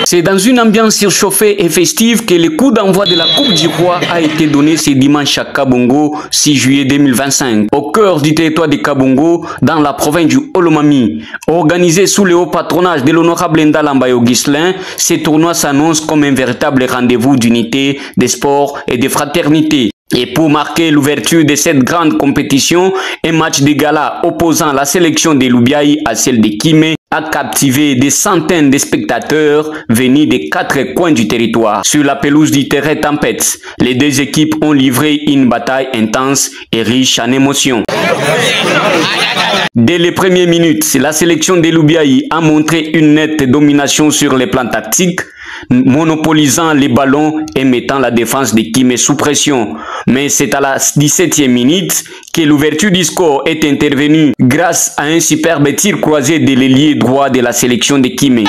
C'est dans une ambiance surchauffée et festive que le coup d'envoi de la Coupe du Roi a été donné ce dimanche à Kabongo, 6 juillet 2025, au cœur du territoire de Kabongo, dans la province du Olomami. Organisé sous le haut patronage de l'honorable Ndala Mbayo Ghislain, ce tournoi s'annonce comme un véritable rendez-vous d'unité, de sport et de fraternité. Et pour marquer l'ouverture de cette grande compétition, un match de gala opposant la sélection de Loubiaï à celle de Kimé a captivé des centaines de spectateurs venus des 4 coins du territoire. Sur la pelouse du terrain Tempête, les deux équipes ont livré une bataille intense et riche en émotions. Dès les premières minutes, la sélection de Loubiaï a montré une nette domination sur les plans tactiques, monopolisant les ballons et mettant la défense de Kimé sous pression. Mais c'est à la 17e minute que l'ouverture du score est intervenue grâce à un superbe tir croisé de l'ailier droit de la sélection de Kimé.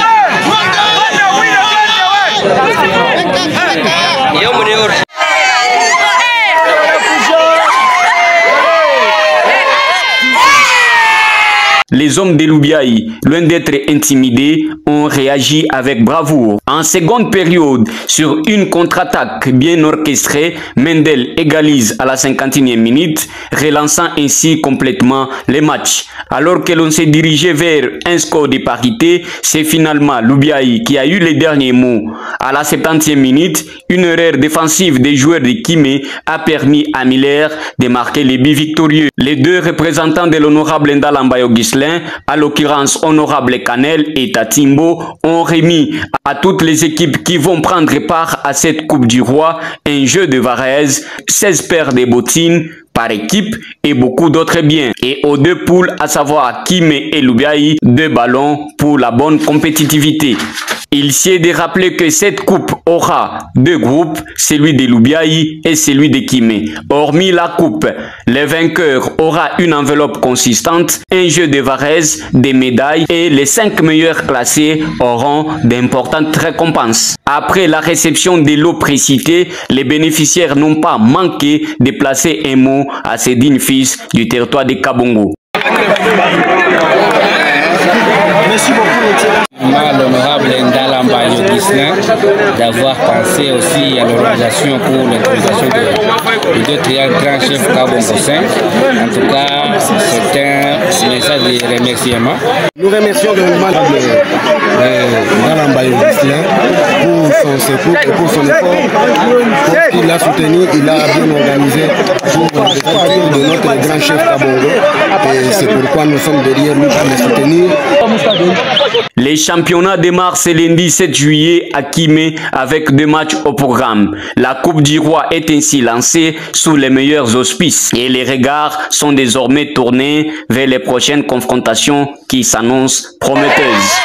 Les hommes de Loubiaï, loin d'être intimidés, ont réagi avec bravoure. En seconde période, sur une contre-attaque bien orchestrée, Mendel égalise à la 51e minute, relançant ainsi complètement les matchs. Alors que l'on s'est dirigé vers un score de parité, c'est finalement Loubiaï qui a eu les derniers mots. À la 70e minute, une erreur défensive des joueurs de Kimé a permis à Miller de marquer les buts victorieux. Les deux représentants de l'honorable Ndala Mbayo Ghislain, à l'occurrence Honorable Canel et Tatimbo, ont remis à toutes les équipes qui vont prendre part à cette Coupe du Roi un jeu de Varese, 16 paires de bottines par équipe et beaucoup d'autres biens. Et aux deux poules, à savoir Kimé et Loubiaï, 2 ballons pour la bonne compétitivité. Il s'y est de rappeler que cette coupe aura 2 groupes, celui de Loubiaï et celui de Kimé. Hormis la coupe, le vainqueur aura une enveloppe consistante, un jeu de Varese, des médailles et les 5 meilleurs classés auront d'importantes récompenses. Après la réception de l'eau précitée, les bénéficiaires n'ont pas manqué de placer un mot à ces dignes fils du territoire de Kabongo. Merci beaucoup. L'honorable Ndala Mbayo Ghislain d'avoir pensé aussi à l'organisation pour l'intronisation de 2 triangles grands chefs Kabongo 5. En tout cas, c'est un message de remerciement. Nous remercions l'honorable Ndala Mbayo Ghislain pour son secours et pour son effort qu'il a soutenu, il a bien organisé pour le de notre grand chef Kabongo. Et c'est pourquoi nous sommes derrière lui pour le soutenir. Les championnats démarrent ce lundi 7 juillet à Kimé avec 2 matchs au programme. La Coupe du Roi est ainsi lancée sous les meilleurs auspices et les regards sont désormais tournés vers les prochaines confrontations qui s'annoncent prometteuses.